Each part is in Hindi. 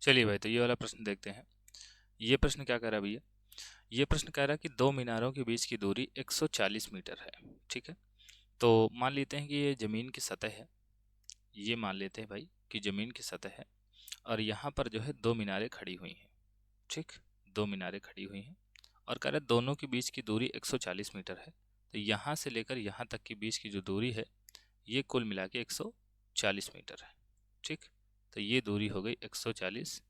चलिए भाई, तो ये वाला प्रश्न देखते हैं। ये प्रश्न क्या कह रहा है भैया? ये प्रश्न कह रहा है कि दो मीनारों के बीच की दूरी 140 मीटर है। ठीक है, तो मान लेते हैं कि ये ज़मीन की सतह है। ये मान लेते हैं भाई कि ज़मीन की सतह है, और यहाँ पर जो है दो मीनारें खड़ी हुई हैं। ठीक, दो मीनारें खड़ी हुई हैं, और कह रहा है दोनों के बीच की दूरी 140 मीटर है। तो यहाँ से लेकर यहाँ तक के बीच की जो दूरी है, ये कुल मिला के 140 मीटर है। ठीक, तो ये दूरी हो गई 140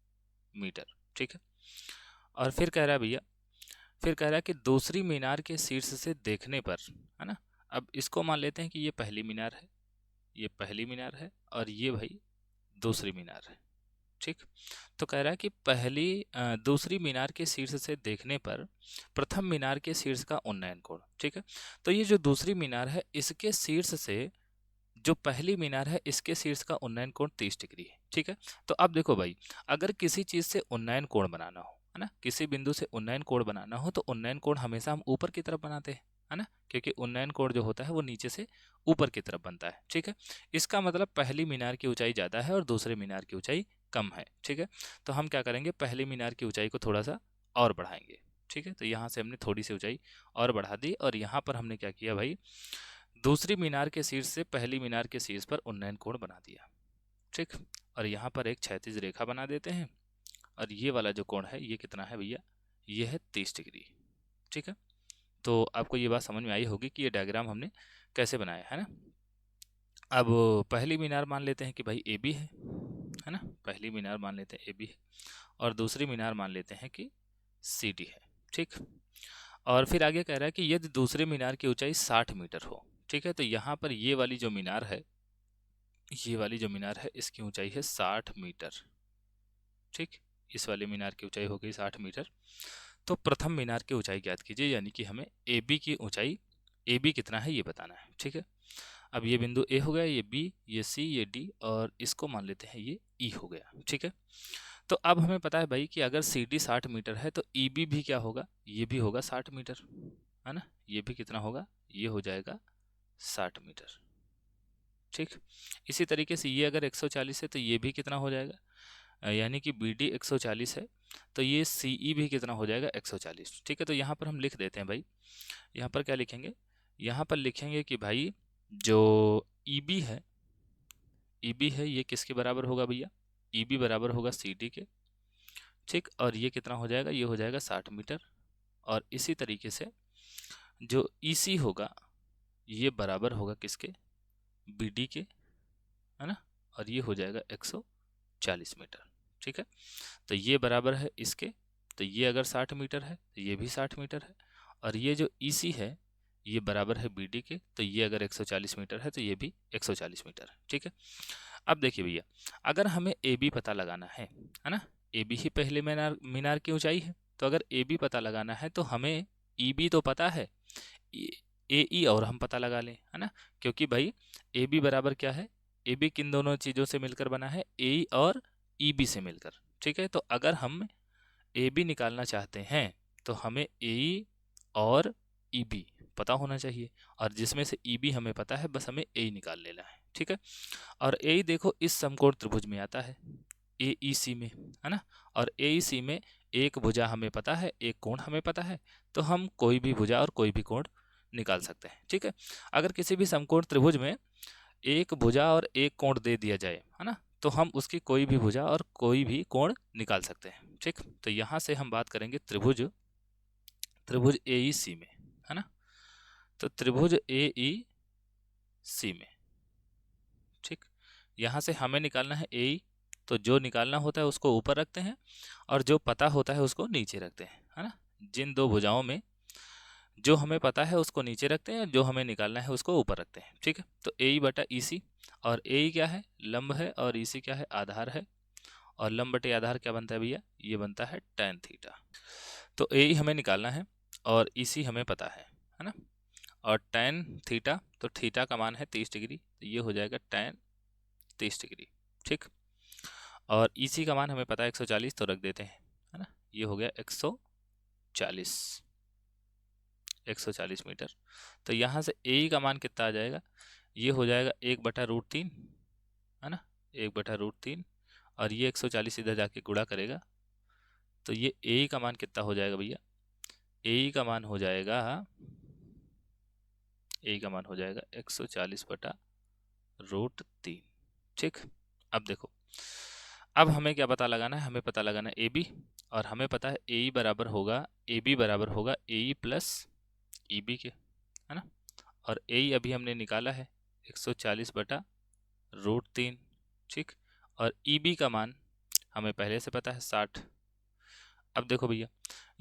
मीटर। ठीक है, और फिर कह रहा है भैया, फिर कह रहा है कि दूसरी मीनार के शीर्ष से देखने पर, है ना, अब इसको मान लेते हैं कि ये पहली मीनार है, ये पहली मीनार है, और ये भाई दूसरी मीनार है। ठीक, तो कह रहा है कि दूसरी मीनार के शीर्ष से देखने पर प्रथम मीनार के शीर्ष का उन्नयन कोण। ठीक है, तो ये जो दूसरी मीनार है, इसके शीर्ष से जो पहली मीनार है, इसके शीर्ष का उन्नयन कोण 30 डिग्री है। ठीक है, तो अब देखो भाई, अगर किसी चीज से उन्नयन कोण बनाना हो, है ना, किसी बिंदु से उन्नयन कोण बनाना हो, तो उन्नयन कोण हमेशा हम ऊपर की तरफ बनाते हैं, है ना, क्योंकि उन्नयन कोण जो होता है वो नीचे से ऊपर की तरफ बनता है। ठीक है, इसका मतलब पहली मीनार की ऊंचाई ज़्यादा है और दूसरे मीनार की ऊंचाई कम है। ठीक है, तो हम क्या करेंगे, पहली मीनार की ऊंचाई को थोड़ा सा और बढ़ाएंगे। ठीक है, तो यहाँ से हमने थोड़ी सी ऊंचाई और बढ़ा दी, और यहाँ पर हमने क्या किया भाई, दूसरी मीनार के शीर्ष से पहली मीनार के शीर्ष पर उन्नयन कोण बना दिया। ठीक, और यहाँ पर एक क्षैतिज रेखा बना देते हैं, और ये वाला जो कोण है ये कितना है भैया, ये है 30 डिग्री। ठीक है, तो आपको ये बात समझ में आई होगी कि ये डायग्राम हमने कैसे बनाया है ना। अब पहली मीनार मान लेते हैं कि भाई ए बी है ना, पहली मीनार मान लेते हैं ए बी है, और दूसरी मीनार मान लेते हैं कि सी डी है। ठीक, और फिर आगे कह रहा है कि यदि दूसरे मीनार की ऊंचाई 60 मीटर हो। ठीक है, तो यहाँ पर ये वाली जो मीनार है, ये वाली जो मीनार है, इसकी ऊंचाई है 60 मीटर। ठीक, इस वाली मीनार की ऊंचाई हो गई 60 मीटर। तो प्रथम मीनार की ऊंचाई ज्ञात कीजिए, यानी कि हमें ए बी की ऊंचाई, ए बी कितना है ये बताना है। ठीक है, अब ये बिंदु ए हो गया, ये बी, ये सी, ये डी, और इसको मान लेते हैं ये ई हो गया। ठीक है, तो अब हमें पता है भाई कि अगर सी डी 60 मीटर है, तो ई बी भी क्या होगा, ये भी होगा 60 मीटर, है ना, ये भी कितना होगा, ये हो जाएगा 60 मीटर। ठीक, इसी तरीके से ये अगर 140 है, तो ये भी कितना हो जाएगा, यानी कि बी डी 140 है, तो ये सी ई भी कितना हो जाएगा, 140। ठीक है, तो यहाँ पर हम लिख देते हैं भाई, यहाँ पर क्या लिखेंगे, यहाँ पर लिखेंगे कि भाई जो ई बी है, ई बी है, ये किसके बराबर होगा भैया, ई बी बराबर होगा सी डी के। ठीक, और ये कितना हो जाएगा, ये हो जाएगा 60 मीटर, और इसी तरीके से जो ई सी होगा, ये बराबर होगा किसके, बी डी के, है ना, और ये हो जाएगा 140 मीटर। ठीक है, तो ये बराबर है इसके, तो ये अगर 60 मीटर है तो ये भी 60 मीटर है, और ये जो EC है, ये बराबर है BD के, तो ये अगर 140 मीटर है तो ये भी 140 मीटर है। ठीक है, अब देखिए भैया, अगर हमें AB पता लगाना है ना, AB ही पहले मीनार मीनार की ऊंचाई है, तो अगर AB पता लगाना है तो हमें EB तो पता है, AE और हम पता लगा लें, है ना, क्योंकि भाई AB बराबर क्या है, AB किन दोनों चीज़ों से मिलकर बना है, AE और EB से मिलकर। ठीक है, तो अगर हम AB निकालना चाहते हैं तो हमें AE और EB पता होना चाहिए, और जिसमें से EB हमें पता है, बस हमें AE निकाल लेना है। ठीक है, और AE देखो इस समकोण त्रिभुज में आता है, AEC में, है ना, और AEC में एक भुजा हमें पता है, एक कोण हमें पता है, तो हम कोई भी भुजा और कोई भी कोण निकाल सकते हैं। ठीक है, अगर किसी भी समकोण त्रिभुज में एक भुजा और एक कोण दे दिया जाए, है ना, तो हम उसकी कोई भी भुजा और कोई भी कोण निकाल सकते हैं। ठीक, तो यहाँ से हम बात करेंगे त्रिभुज त्रिभुज AEC में, है ना, तो त्रिभुज AEC में। ठीक, यहाँ से हमें निकालना है AE, तो जो निकालना होता है उसको ऊपर रखते हैं, और जो पता होता है उसको नीचे रखते हैं, है ना, जिन दो भुजाओं में जो हमें पता है उसको नीचे रखते हैं, जो हमें निकालना है उसको ऊपर रखते हैं। ठीक है, तो AE बटा EC, और AE क्या है, लंब है, और EC क्या है, आधार है, और लंब बटे आधार क्या बनता है भैया, ये बनता है tan थीटा। तो AE हमें निकालना है और EC हमें पता है ना, और tan थीटा, तो थीटा का मान है 30 डिग्री, तो ये हो जाएगा tan 30 डिग्री। ठीक, और EC का मान हमें पता है 140, तो रख देते हैं, है ना, ये हो गया 140 मीटर। तो यहाँ से AE का मान कितना आ जाएगा, ये हो जाएगा 1/√3, है ना, 1/√3, और ये 140 इधर जाके गुणा करेगा, तो ये ए का मान कितना हो जाएगा भैया, ए का मान हो जाएगा 140/√3। ठीक, अब देखो, अब हमें क्या पता लगाना है, हमें पता लगाना है ए बी, और हमें पता है ए बराबर होगा ए प्लस ई बी के, है ना। और ए अभी हमने निकाला है 140/√3। ठीक, और ई बी का मान हमें पहले से पता है 60। अब देखो भैया,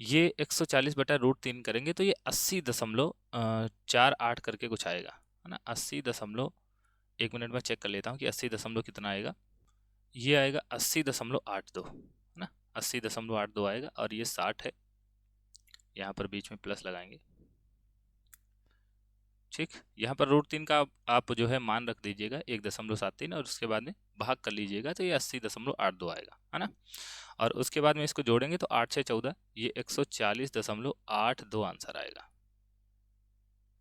ये 140/√3 करेंगे तो ये 80.48 करके कुछ आएगा, है ना। 1 मिनट में चेक कर लेता हूँ कि 80 दशमलव कितना आएगा। ये आएगा 80.82, है ना, 80.82 आएगा, और ये 60 है, यहाँ पर बीच में प्लस लगाएंगे। ठीक, यहाँ पर √3 का आप जो है मान रख दीजिएगा 1.73, और उसके बाद में भाग कर लीजिएगा तो ये 80.82 आएगा, है ना। और उसके बाद में इसको जोड़ेंगे तो 8 से 14, ये 140.82 आंसर आएगा।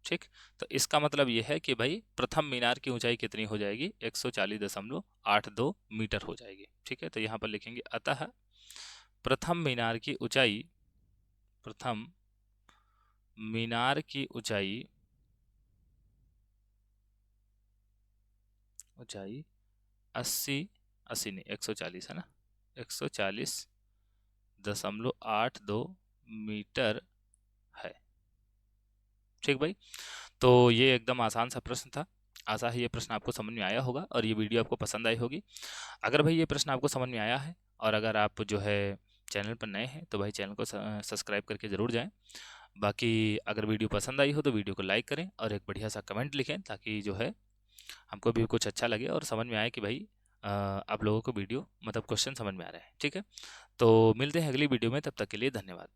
ठीक, तो इसका मतलब ये है कि भाई प्रथम मीनार की ऊंचाई कितनी हो जाएगी, 140.82 मीटर हो जाएगी। ठीक है, तो यहाँ पर लिखेंगे अतः प्रथम मीनार की ऊंचाई 80 नहीं 140 है ना, 140.82 मीटर है। ठीक भाई, तो ये एकदम आसान सा प्रश्न था। आशा है ये प्रश्न आपको समझ में आया होगा और ये वीडियो आपको पसंद आई होगी। अगर भाई ये प्रश्न आपको समझ में आया है, और अगर आप जो है चैनल पर नए हैं तो भाई चैनल को सब्सक्राइब करके ज़रूर जाएं। बाकी अगर वीडियो पसंद आई हो तो वीडियो को लाइक करें और एक बढ़िया सा कमेंट लिखें, ताकि जो है हमको भी कुछ अच्छा लगे और समझ में आए कि भाई आप लोगों को वीडियो मतलब क्वेश्चन समझ में आ रहे हैं। ठीक है, तो मिलते हैं अगली वीडियो में, तब तक के लिए धन्यवाद।